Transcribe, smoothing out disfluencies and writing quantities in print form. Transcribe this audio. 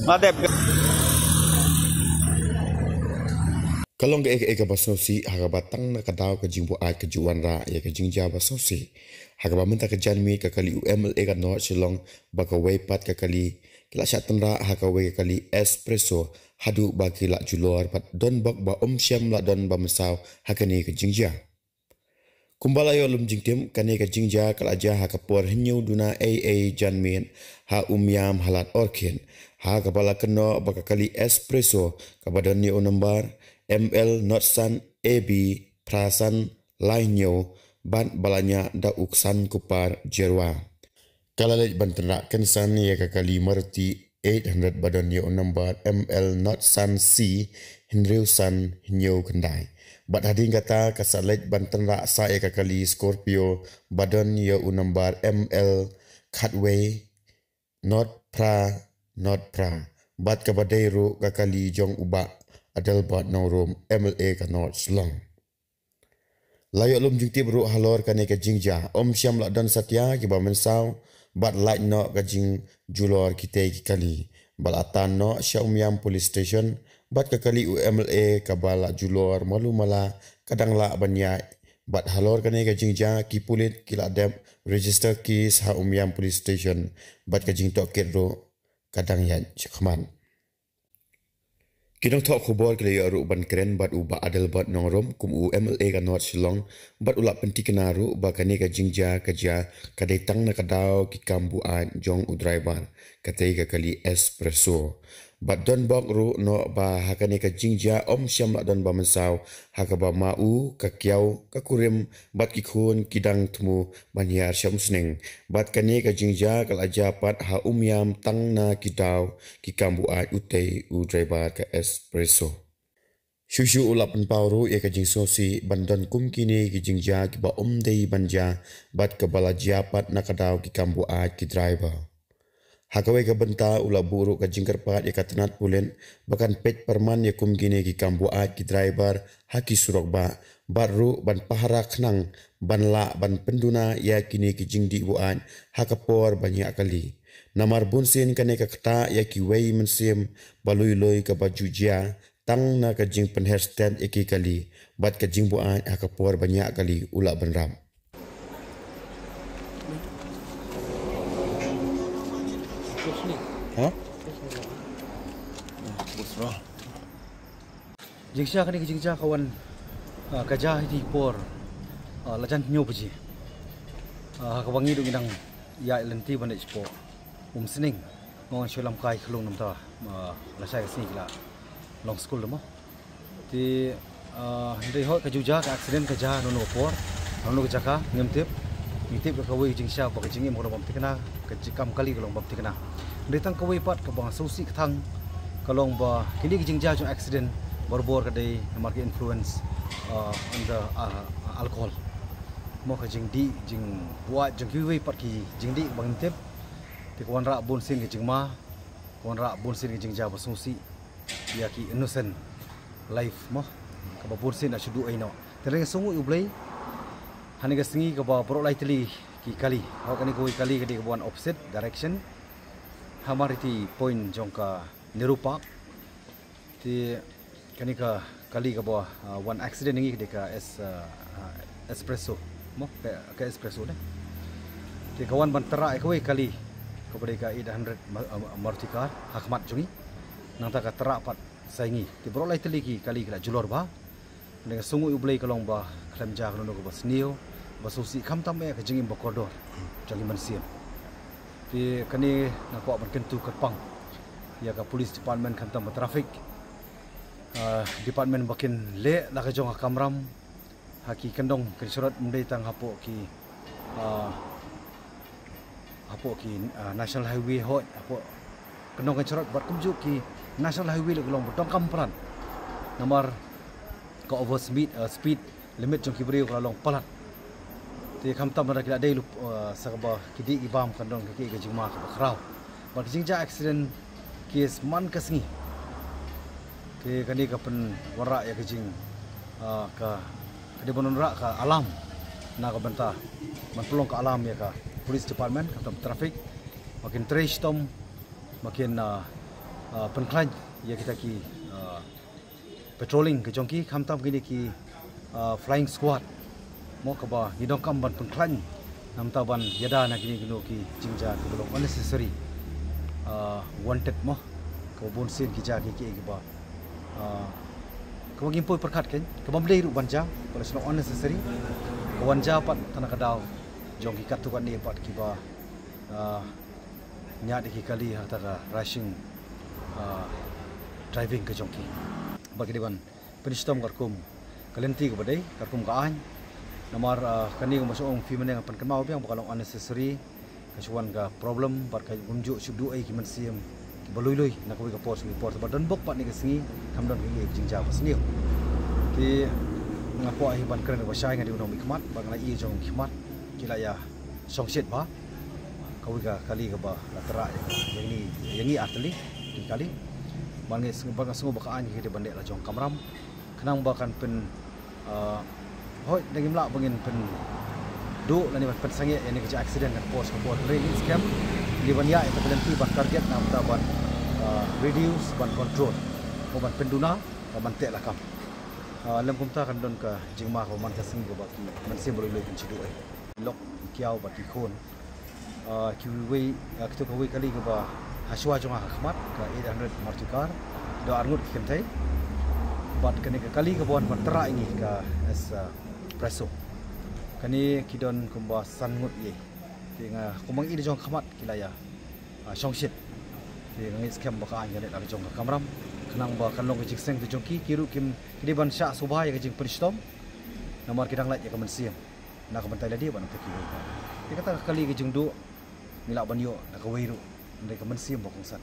Madep. Kalong ke eka basosi haga batang na kadaw ka jingbo ay ka juwan ra ya ka jingja basosi haga bamenta ka janmi ka kali UML eka no silong baka weipat ka kali kila syatan ra haga wei ka kali espresso hadu baki la julor pat don bak ba syam la don ba mesaw haga ni ka jingja kumbala yo lum jingtim kane ka jingja kala ja haga por hinyu duna janmin ha yam halat orkin haga bala keno baka kali espresso ka badan ni number ML Notsan AB Prasan Lainyo ban balanya da uksan kupar jerwa. Kalalej bantena kensan ya kakali marti 800 badan yo number ML Notsan C Hinreusan Hinyo kendai. Bat hading kata kasalej bantena sa ya kakali Scorpio badan yo number ML Catway Not Pra. Bat kabadai ro kakali jong ubak adal bat naurum MLA kanot selong. Layak lum jungti beruk halor kane ke jingja. Syam lak dan satya ki ba mensaw bat light no ka jing julor kita ki kali. Bal atan no yam police station bat ka kali UMLA ka bala julor malu mala kadang lak banyak bat halor kane ke jingja ki pulit ki lak dem register kes yam police station bat ka jing tok ro kadang yan chakman. Kinong tok khobor kile aru ban keren bat uba adal bat nongrom kum UMLA ka not silong bat ulap penti kenaru ba kane ka jingja kaja kadai tang na kadaw ki kambu an jong udraibar katai ka kali espresso bat don bok ru no ba hakane ka jingja syam la don ba mensaw haka ba mau ka kiau ka kurim bat ki khun kidang tmu banyar syam sneng bat kane ka jingja kal aja pat yam tang na kidaw ki kambu an utai udraibar ka espresso Shushu ulap pauru ya ka jing sosi bandan kum kini ki jingja ki ba dei banja bat ka bala japat na kadaw ki kambu an ki driver Hakawai ka benta ula buruk ka jingkar pat ya ka tenat pulen bahkan pet perman ya kum gini ki kambu at ki driver haki surok ba baru ban pahara khnang ban la ban penduna ya kini ki jingdi buan hakapor banyak kali namar bunsin kane ka kata ya ki wei mensim balui loi ka baju jia tang na ka jing pen hairstand iki kali bat ka jing buan hakapor banyak kali ula benram Hah? Busra. Jingja kani jingja kawan kajah di por lajan nyo puji. Kawangi dong idang ya lenti bandai expo. Sening ngon sholam kai kelung namta lasai kesini kila long school demo. Di dari hot kajuja ka accident kajah nono por nono kajaka ngemtip mitip ka kawai jingja ba kajingi mo bam tikna kajikam kali kelong bam tikna. Datang kawai pat ke bang sosi ketang kalong ba kini jingja jong accident bor kadai market influence on the alcohol mo ka jingdi jing buat jing kiwi pat ki jingdi bang tip ti kawan rak bon sin ke jingma kawan rak bon sin ke jingja ba sosi ya ki innocent life mo ka ba bon sin a shudu ai no tereng sungu ublai hani ga singi ka ba pro lightly ki kali ho kani koi kali ke di kawan opposite direction हमारी थी पॉइंट जोंका निरूपक थी कनिका कली का बो one accident नहीं देखा एस्प्रेसो मो के एस्प्रेसो ने थी kawan bantara ekoi kali kepada ka 800 martikar hakmat jungi nang ta ka tera pat saingi ti brolai teliki kali kala julor ba dengan sungu ublai kalong ba klam ja kono ko basnio basusi kham tam ka jingim bakodor jangi mansiam Di kani nak buat berkentu kerpang, ya ke polis department kantam trafik, department bakin le nak jong kamram, haki kendong kesurat mendai tang hapo ki national highway hot hapo kendong kesurat buat kumjuk ki national highway le gelong betong kampran, nomor ke over speed limit jong kibrio kalau palat. Ti kam tam ra kila dei lup sakaba kidi ibam kandong kiki ke jingma ka khrau ba jingja accident kes man kasngi ke kani ka pen wara ya ke jing ka kadi bonon ra ka alam na ka benta man pelong ka alam ya ka police department ka traffic makin trace tom makin penklan ya kita ki patrolling ke jongki khamtam gini ki flying squad mo ka ba hidong kam ban penklan nam taban yada na gini gino ki jingja ke belum unnecessary wanted mo ko bon sin ki ja ki ba ko gimpoi perkat kan ko mamlei ru banja kalau sino unnecessary ko wanja pat tanah kadau jongki katu kan ni pat ki ba nya de ki kali hatara rushing driving ke jongki bagi dewan penistom karkum kalenti ke badai karkum kaan nomor kani ko masuk fi meneng pan kan mau biang bakal unnecessary kasuan ga problem par kai gumju subdu ai ki mansiam balui-lui nak ko pos report ba don bok pat ni ke singi kam don ki jingja pasniu ki ngapo ai ban kren ba sai ngadi unom ikmat ba ngai i jong ikmat kila ya songsit ba kau ga kali ga ba latera yang ni atli di kali bangi semua bakaan kita bandek lah jong kamram kenang bahkan pen hoi lagi melak bangin pen do lani pen sange ini kerja accident dan pos release scam di banyak itu berhenti ban target nam ta ban reduce ban control ban penduna ban tek lah kam lem kumta kan don ka jingma ko man kasing go baki man sim boleh pen cidu lok kiau bati khon kiwi kita kau kali ke ba haswa jong khmat ka 800 martukar do arngut kentai bat kene kali ke bon tera ini ka as preso kani kidon kumba sangut ye tinga kumang ini jong khmat kilaya songsit ti ngi scam baka anya la jong kamram kenang ba kanlong ke jikseng tu jongki kiru kim kidiban sya subha ya jing peristom nomor kidang lait ya ka mensiam na ka bantai ladi ban ta kiwi ti kata kali ke jong do milak banyo na ka weiru ndai ka mensiam bokong sat